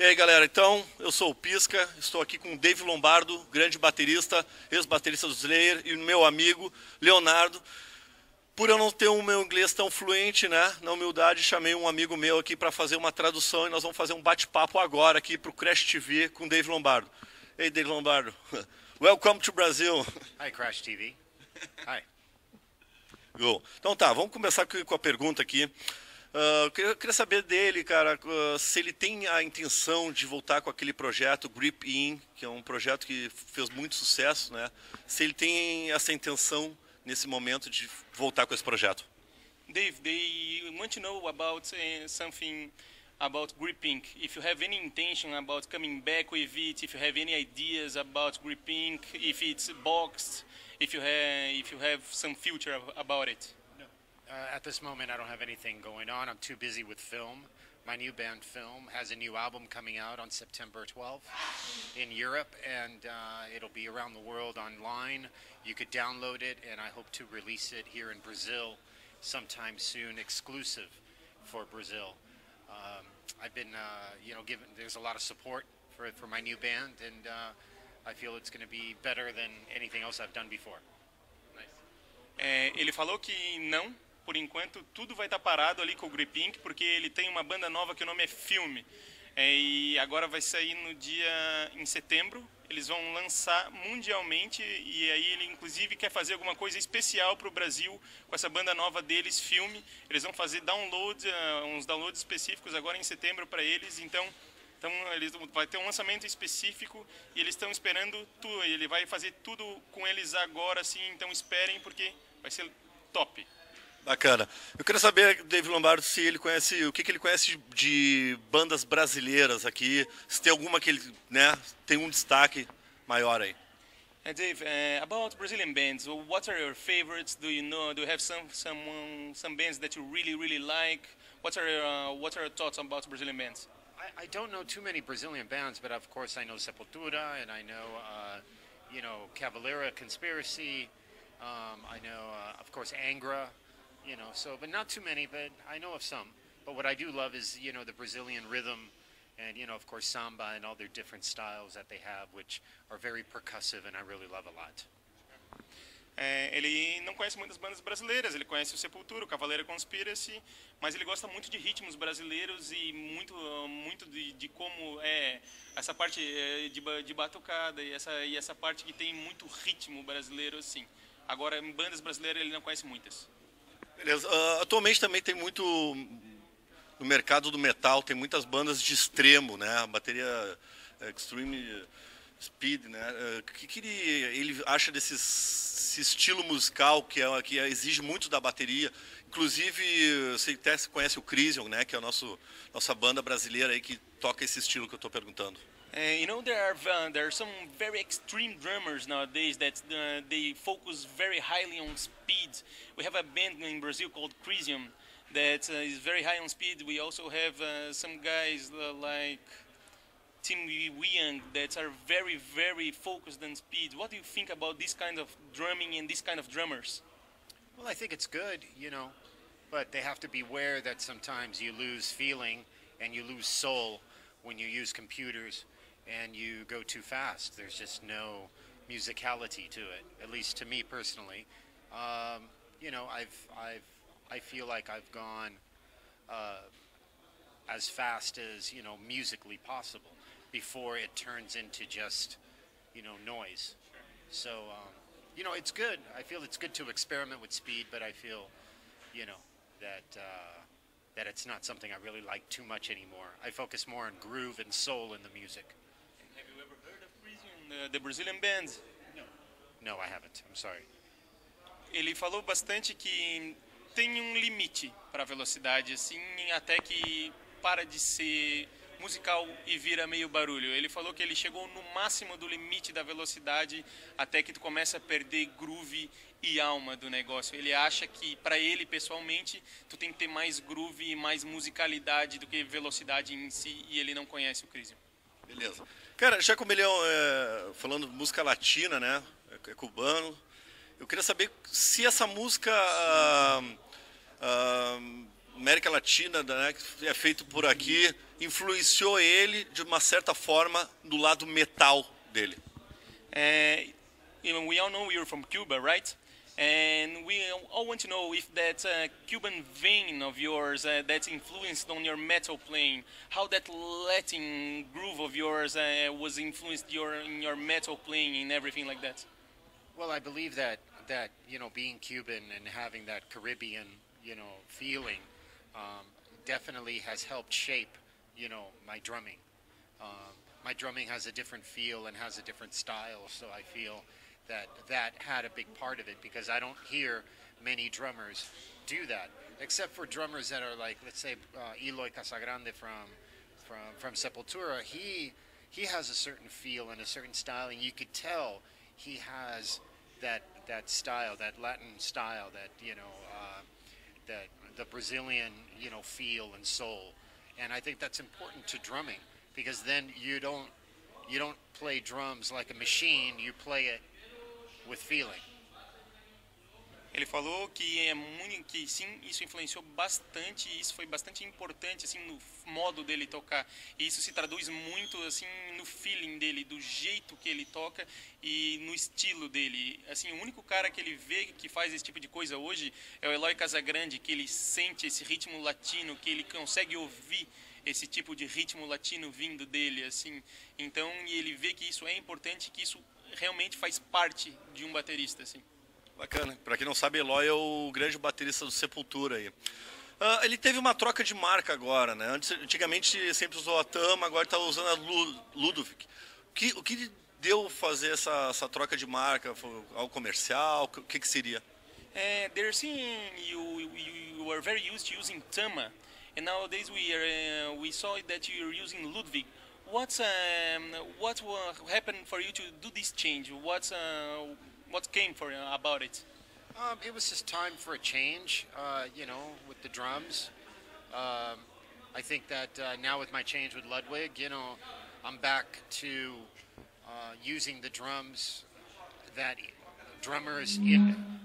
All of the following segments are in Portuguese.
aí galera, então eu sou o Pisca, estou aqui com o Dave Lombardo, grande baterista, ex-baterista do Slayer, e meu amigo Leonardo. Por eu não ter o meu inglês tão fluente, né, na humildade, chamei um amigo meu aqui para fazer uma tradução e nós vamos fazer um bate-papo agora aqui para o Crash TV com o Dave Lombardo. Hey Dave Lombardo, welcome to Brazil. Hi Crash TV. Hi. Go. Então tá, vamos começar com a pergunta aqui. Eu queria saber dele, cara, se ele tem a intenção de voltar com aquele projeto Grip In, que é um projeto que fez muito sucesso, né? Se ele tem essa intenção nesse momento de voltar com esse projeto. Dave, they want to know about something about Grip Inc. If you have any intention about coming back with it, if you have any ideas about Grip Inc., if it's boxed, if you have some future about it. At this moment, I don't have anything going on. I'm too busy with film. My new band, Film, has a new album coming out on September 12th in Europe, and it'll be around the world online. You could download it, and I hope to release it here in Brazil sometime soon, exclusive for Brazil. I've been, given, there's a lot of support for my new band, and I feel it's going to be better than anything else I've done before. Nice. Ele falou que não. Por enquanto, tudo vai estar parado ali com o Grip Inc., porque ele tem uma banda nova que o nome é Filme. E agora vai sair em setembro. Eles vão lançar mundialmente e aí ele inclusive quer fazer alguma coisa especial para o Brasil com essa banda nova deles, Filme. Eles vão fazer uns downloads específicos agora em setembro para eles. Então vai ter um lançamento específico e eles estão esperando tudo. Ele vai fazer tudo com eles agora, assim. Então esperem porque vai ser top. Bacana. Eu queria saber, Dave Lombardo, se ele conhece, o que ele conhece de bandas brasileiras aqui, se tem alguma que ele, né, tem um destaque maior aí. Dave, about Brazilian bands, what are your favorites? Do you know? Do you have some bands that you really like? What are your thoughts about Brazilian bands? I don't know too many Brazilian bands, but of course I know Sepultura, and I know, Cavalera, Conspiracy. I know, of course, Angra. But not too many, but I know of some. But what I do love is, the Brazilian rhythm and, of course, samba and all their different styles that they have, which are very percussive and I really love a lot. Ele não conhece muitas bandas brasileiras, ele conhece o Sepultura, o Cavaleira Conspiracy, mas ele gosta muito de ritmos brasileiros e muito de como é essa parte de batucada e essa parte que tem muito ritmo brasileiro, assim. Agora, em bandas brasileiras ele não conhece muitas. Beleza. Atualmente também tem muito, no mercado do metal, tem muitas bandas de extremo, né? A bateria Extreme Speed, né? O que ele acha esse estilo musical que exige muito da bateria? Inclusive, você até conhece o Crisium, né? Que é a nossa banda brasileira aí que toca esse estilo que eu estou perguntando. There are some very extreme drummers nowadays that they focus very highly on speed. We have a band in Brazil called Crisium that is very high on speed. We also have some guys like Tim Young that are very focused on speed. What do you think about this kind of drumming and this kind of drummers? Well, I think it's good, but they have to beware that sometimes you lose feeling and you lose soul when you use computers and you go too fast. There's just no musicality to it, at least to me personally. I feel like I've gone as fast as, musically possible before it turns into just, noise. So, it's good. I feel it's good to experiment with speed, but I feel, that it's not something I really like too much anymore. I focus more on groove and soul in the music. Have you ever heard of Crisium, the Brazilian band? No, I haven't. I'm sorry. Ele falou bastante que tem um limite para a velocidade, assim, até que para de ser musical e vira meio barulho. Ele falou que ele chegou no máximo do limite da velocidade até que tu começa a perder groove e alma do negócio. Ele acha que, para ele pessoalmente, tu tem que ter mais groove e mais musicalidade do que velocidade em si, e ele não conhece o Crisium. Beleza. Cara, já como ele falando de música latina, né, é cubano, eu queria saber se essa música América Latina, né, que é feito por aqui, influenciou ele de uma certa forma do lado metal dele? We all know you're from Cuba, right? And we all want to know if that Cuban vein of yours that's influenced on your metal playing, how that Latin groove of yours was influenced in your metal playing and everything like that. Well, I believe that being Cuban and having that Caribbean feeling definitely has helped shape my drumming. My drumming has a different feel and has a different style, so I feel that had a big part of it, because I don't hear many drummers do that, except for drummers that are like, let's say, Eloy Casagrande from Sepultura. He has a certain feel and a certain style, and you could tell he has that style, that Latin style, that that the Brazilian feel and soul, and I think that's important to drumming, because then you don't play drums like a machine, you play it with feeling. Ele falou que sim, isso influenciou bastante, isso foi bastante importante assim no modo dele tocar. E isso se traduz muito assim no feeling dele, do jeito que ele toca e no estilo dele. Assim, o único cara que ele vê que faz esse tipo de coisa hoje é o Eloy Casagrande, que ele sente esse ritmo latino, que ele consegue ouvir esse tipo de ritmo latino vindo dele, assim. Então, e ele vê que isso é importante, que isso realmente faz parte de um baterista, assim. Bacana. Para quem não sabe, Eloy é o grande baterista do Sepultura aí. Ele teve uma troca de marca agora, né? Antigamente sempre usou a Tama, agora está usando a Ludovic. O que deu fazer essa troca de marca? Foi algo comercial? O que seria? They're seeing you were very used to using Tama, and nowadays we saw that you're using Ludwig. What happened for you to do this change? What came about it? It was just time for a change, with the drums. I think that now with my change with Ludwig, I'm back to using the drums that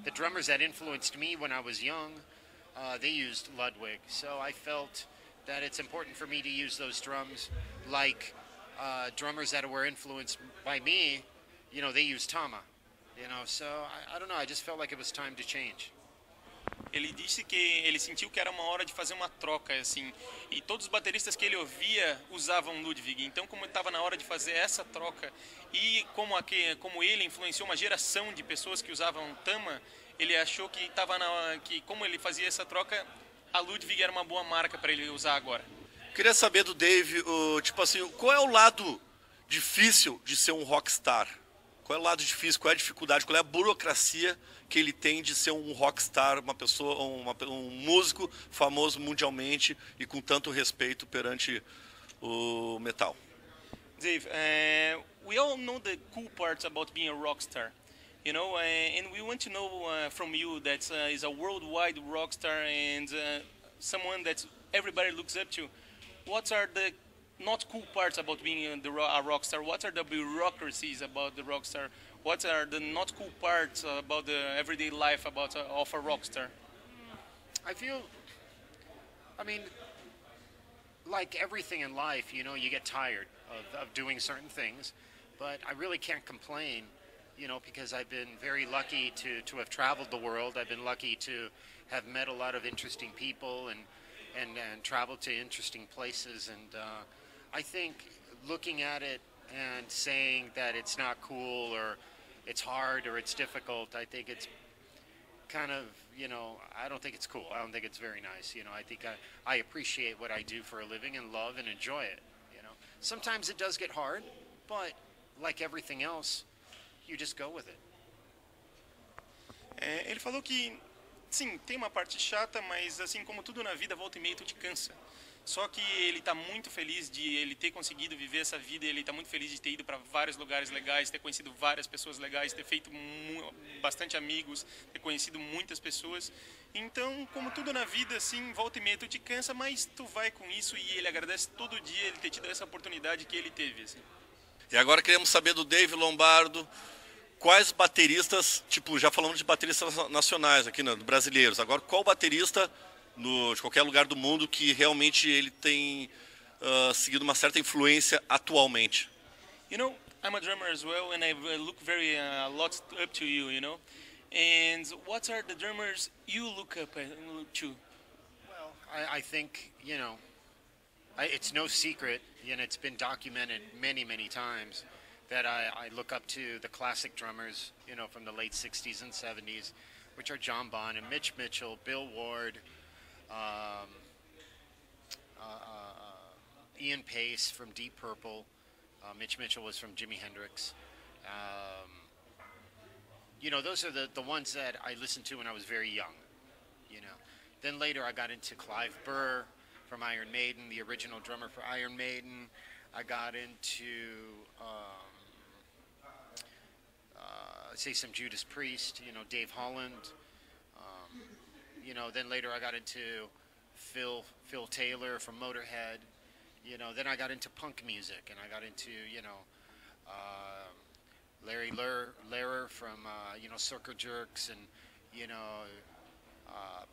the drummers that influenced me when I was young. They used Ludwig, so I felt that it's important for me to use those drums like drummers that were influenced by me. They used Tama. So I don't know, I just felt like it was time to change. Ele disse que ele sentiu que era uma hora de fazer uma troca, assim, e todos os bateristas que ele ouvia usavam Ludwig. Então, como estava na hora de fazer essa troca e como ele influenciou uma geração de pessoas que usavam Tama, ele achou que que como ele fazia essa troca, a Ludwig era uma boa marca para ele usar agora. Queria saber do Dave, tipo assim, qual é o lado difícil de ser um rockstar? Qual é o lado difícil, qual é a dificuldade, qual é a burocracia que ele tem de ser um rockstar, uma pessoa, um músico famoso mundialmente e com tanto respeito perante o metal? Dave, we all know the cool parts about being a rockstar, and we want to know from you that is a worldwide rockstar and someone that everybody looks up to. What are the not cool parts about being a rock star? What are the bureaucracies about the rock star? What are the not cool parts about the everyday life of a rock star? I mean, like everything in life, you get tired of doing certain things, but I really can't complain, because I've been very lucky to have traveled the world. I've been lucky to have met a lot of interesting people and traveled to interesting places, and I think looking at it and saying that it's not cool or it's hard or it's difficult, I think it's kind of, I don't think it's cool. I don't think it's very nice. I think I appreciate what I do for a living and love and enjoy it. Sometimes it does get hard, but like everything else, you just go with it. Ele falou que, sim, tem uma parte chata, mas assim como tudo na vida, volta e meia tu te cansa. Só que ele está muito feliz de ele ter conseguido viver essa vida, ele está muito feliz de ter ido para vários lugares legais, ter conhecido várias pessoas legais, ter feito bastante amigos, ter conhecido muitas pessoas. Então, como tudo na vida, assim, volta e meia tu te cansa, mas tu vai com isso e ele agradece todo dia ele ter tido essa oportunidade que ele teve. Assim. E agora queremos saber do Dave Lombardo, quais bateristas, tipo, já falamos de bateristas nacionais aqui, brasileiros, agora qual baterista de qualquer lugar do mundo que realmente ele tem seguido uma certa influência atualmente? You know, I'm a drummer as well, and I look very a lot up to you. You know, and what are the drummers you look up to? Well, I think, you know, it's no secret, and it's been documented many, many times, that I look up to the classic drummers, you know, from the late 60s and 70s, which are John Bonham, Mitch Mitchell, Bill Ward, Ian Pace from Deep Purple. Mitch Mitchell was from Jimi Hendrix. You know, those are the ones that I listened to when I was very young, you know. Then later I got into Clive Burr from Iron Maiden, the original drummer for Iron Maiden. I got into, say, some Judas Priest, you know, Dave Holland. You know, then later I got into Phil Taylor from Motorhead. You know, then I got into punk music, and I got into, you know, Larry Lehrer from, you know, Circle Jerks, and, you know,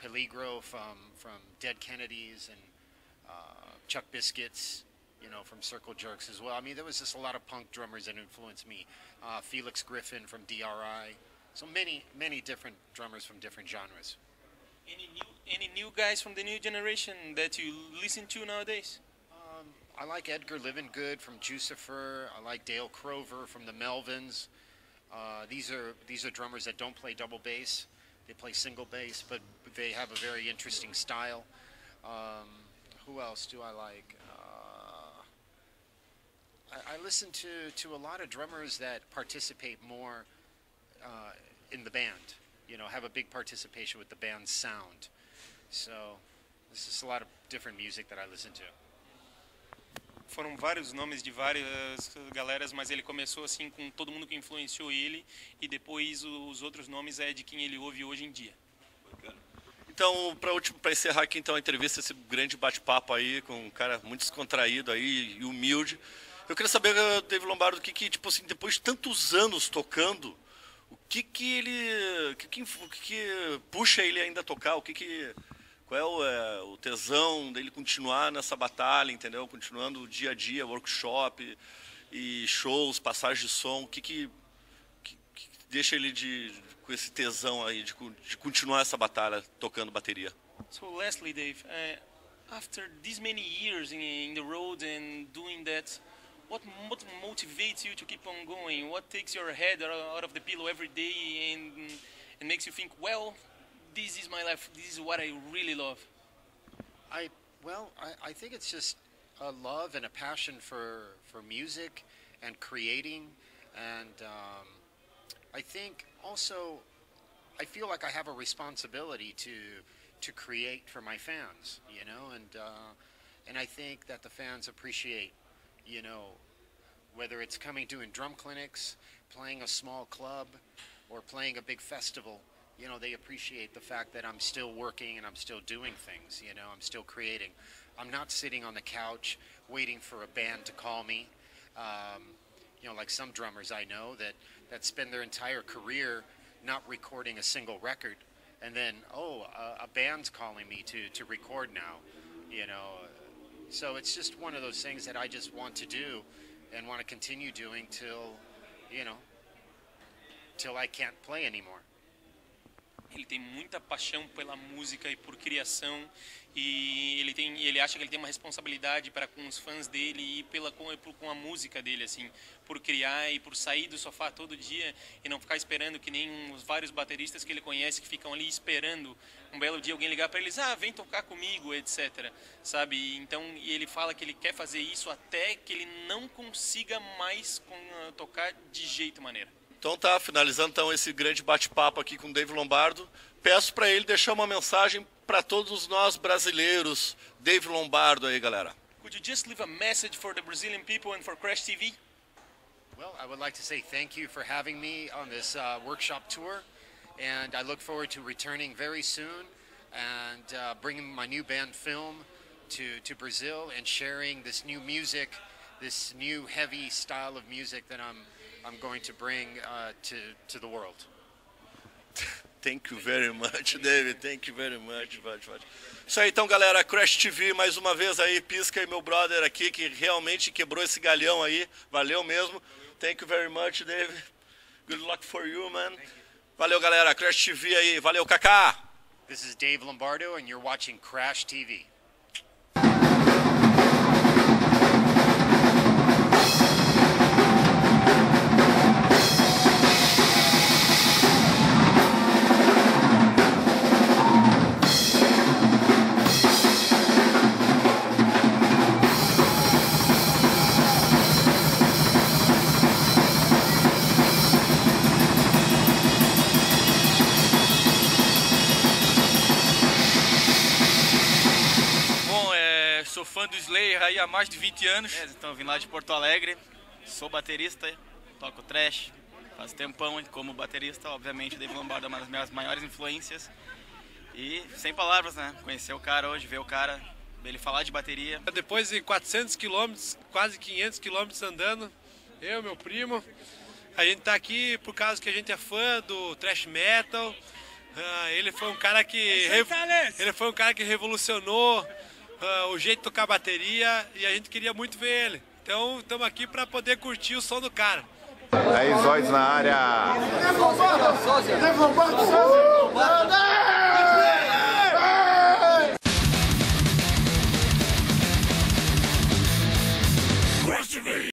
Peligro from Dead Kennedys, and Chuck Biscuits, you know, from Circle Jerks as well. I mean, there was just a lot of punk drummers that influenced me. Felix Griffin from DRI. So many different drummers from different genres. Any new guys from the new generation that you listen to nowadays? I like Edgar Livengood from Jucifer. I like Dale Crover from the Melvins. These are drummers that don't play double bass. They play single bass, but they have a very interesting style. Who else do I like? I listen to a lot of drummers that participate more in the band. You know, have a big participation with the band's sound. So this is a lot of different music that I listen to. Foram vários nomes de várias galeras, mas ele começou assim com todo mundo que influenciou ele, e depois os outros nomes é de quem ele ouve hoje em dia. Então, para encerrar aqui então a entrevista, esse grande bate-papo aí com um cara muito descontraído aí e humilde, eu queria saber, Dave Lombardo, o que tipo assim, depois de tantos anos tocando, o que puxa ele ainda a tocar, qual é o tesão dele continuar nessa batalha, entendeu? Continuando o dia a dia, workshop e shows, passagem de som, o que deixa ele com esse tesão aí de continuar essa batalha tocando bateria? So lastly, Dave, after these many years in the road and doing that, what motivates you to keep on going? What takes your head out of the pillow every day and makes you think, well, this is my life, this is what I really love? I think it's just a love and a passion for music and creating, and I think also I feel like I have a responsibility to create for my fans, you know, and I think that the fans appreciate, you know, whether it's coming doing drum clinics, playing a small club, or playing a big festival. You know, they appreciate the fact that I'm still working and I'm still doing things, you know, I'm still creating. I'm not sitting on the couch waiting for a band to call me. You know, like some drummers I know that spend their entire career not recording a single record, and then, a band's calling me to record now, you know. So it's just one of those things that I just want to do and want to continue doing till I can't play anymore. Ele tem muita paixão pela música e por criação, e ele acha que ele tem uma responsabilidade para com os fãs dele e com a música dele, assim, por criar e por sair do sofá todo dia e não ficar esperando que nem os vários bateristas que ele conhece que ficam ali esperando um belo dia alguém ligar para eles, vem tocar comigo, etc, sabe? Então, e ele fala que ele quer fazer isso até que ele não consiga mais tocar de jeito maneira. Então tá, finalizando então esse grande bate-papo aqui com o Dave Lombardo, peço para ele deixar uma mensagem para todos nós brasileiros. Dave Lombardo aí, galera. Could you just leave a message for the Brazilian people and for Crash TV? Well, I would like to say thank you for having me on this workshop tour, and I look forward to returning very soon and bringing my new band Film to Brazil and sharing this new music, this new heavy style of music that I'm going to bring to the world. Thank you very much, David. Thank you very much. Isso aí, então, galera. Crash TV, mais uma vez aí. Pisca e meu brother aqui, que realmente quebrou esse galhão aí. Valeu mesmo. Thank you very much, David. Good luck for you, man. Valeu, galera. Crash TV aí. Valeu, Kaká. This is Dave Lombardo, and you're watching Crash TV. Sou fã do Slayer aí há mais de 20 anos. Então vim lá de Porto Alegre, sou baterista, toco thrash, faz tempão como baterista, obviamente o Dave Lombardo é uma das minhas maiores influências. E sem palavras, né? Conhecer o cara hoje, ver o cara, ele falar de bateria. Depois de 400 quilômetros, quase 500 quilômetros andando, eu e meu primo, a gente tá aqui por causa que a gente é fã do thrash metal. Ele foi um cara que revolucionou o jeito de tocar bateria e a gente queria muito ver ele. Então estamos aqui para poder curtir o som do cara. Aí, Zóides na área.